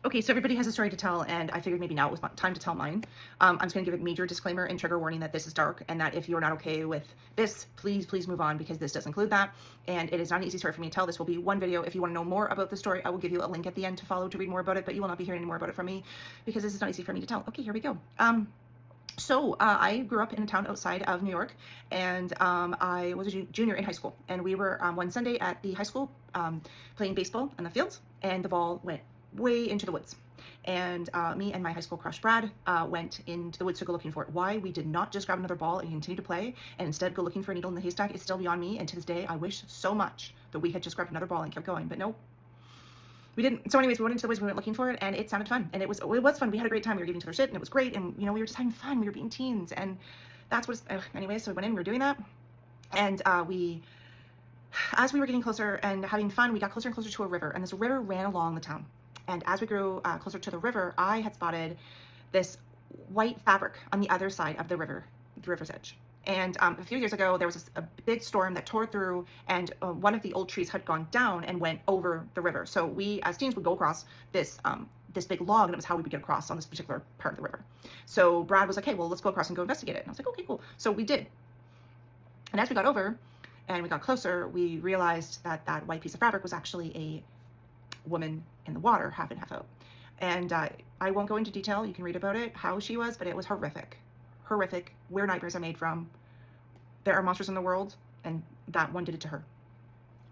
Okay, so everybody has a story to tell, and I figured maybe now it was time to tell mine. I'm just going to give a major disclaimer and trigger warning that this is dark, and that if you're not okay with this, please move on, because this does include that, and it is not an easy story for me to tell. This will be one video. If you want to know more about the story, I will give you a link at the end to follow to read more about it, but you will not be hearing any more about it from me, because this is not easy for me to tell. Okay, here we go. I grew up in a town outside of New York, and I was a junior in high school, and we were one Sunday at the high school playing baseball in the fields, and the ball went way into the woods. And me and my high school crush Brad went into the woods to go looking for it. Why we did not just grab another ball and continue to play and instead go looking for a needle in the haystack is still beyond me, and to this day I wish so much that we had just grabbed another ball and kept going, but no, we didn't. So anyways, we went into the woods, we went looking for it, and it sounded fun, and it was fun. We had a great time. We were giving each other shit, and it was great, and you know, we were just having fun. We were being teens, and that's what anyway, so we went in, we were doing that, and as we were getting closer and having fun, we got closer and closer to a river, and this river ran along the town. And as we grew closer to the river, I had spotted this white fabric on the other side of the river's edge. And a few years ago, there was a big storm that tore through, and one of the old trees had gone down and went over the river. So we, as teens, would go across this big log, and it was how we would get across on this particular part of the river. So Brad was like, hey, well, let's go across and go investigate it. And I was like, okay, cool. So we did. And as we got over and we got closer, we realized that that white piece of fabric was actually a woman in the water, half in, half out. And I won't go into detail. You can read about it, how she was, but it was horrific. Horrific. Where nightmares are made from. There are monsters in the world, and that one did it to her.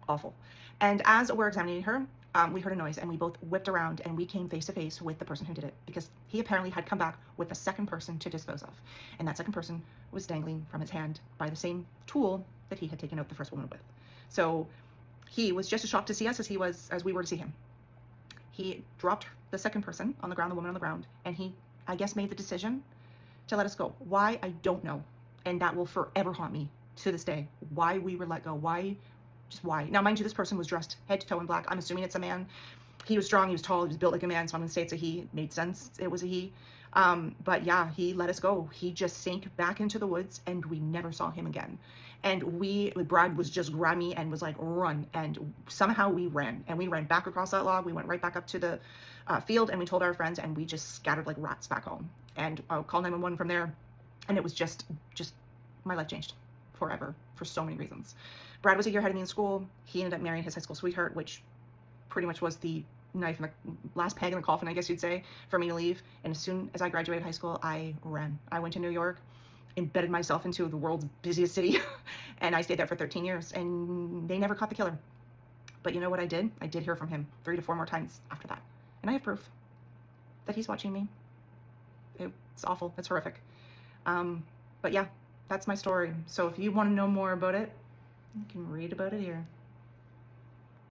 Awful. And as we're examining her, we heard a noise, and we both whipped around, and we came face to face with the person who did it, because he apparently had come back with a second person to dispose of. And that second person was dangling from his hand by the same tool that he had taken out the first woman with. So he was just as shocked to see us as we were to see him. He dropped the second person on the ground, the woman on the ground, and he, I guess, made the decision to let us go. Why? I don't know. And that will forever haunt me to this day. Why we were let go. Why? Just why? Now, mind you, this person was dressed head to toe in black. I'm assuming it's a man. He was strong, he was tall, he was built like a man, so I'm gonna say it's a he. It made sense, it was a he. But yeah, he let us go. He just sank back into the woods, and we never saw him again. And Brad was just grabbed me and was like, run. And somehow we ran, and we ran back across that log. We went right back up to the field, and we told our friends, and we just scattered like rats back home. And called 911 from there. And it was just my life changed forever for so many reasons. Brad was a year ahead of me in school. He ended up marrying his high school sweetheart, which pretty much was the knife in the last peg in the coffin, I guess you'd say, for me to leave. And as soon as I graduated high school, I ran. I went to New York, embedded myself into the world's busiest city, and I stayed there for 13 years, and they never caught the killer. But you know what I did? I did hear from him 3 to 4 more times after that. And I have proof that he's watching me. It's awful. It's horrific. But yeah, that's my story. So if you want to know more about it, you can read about it here.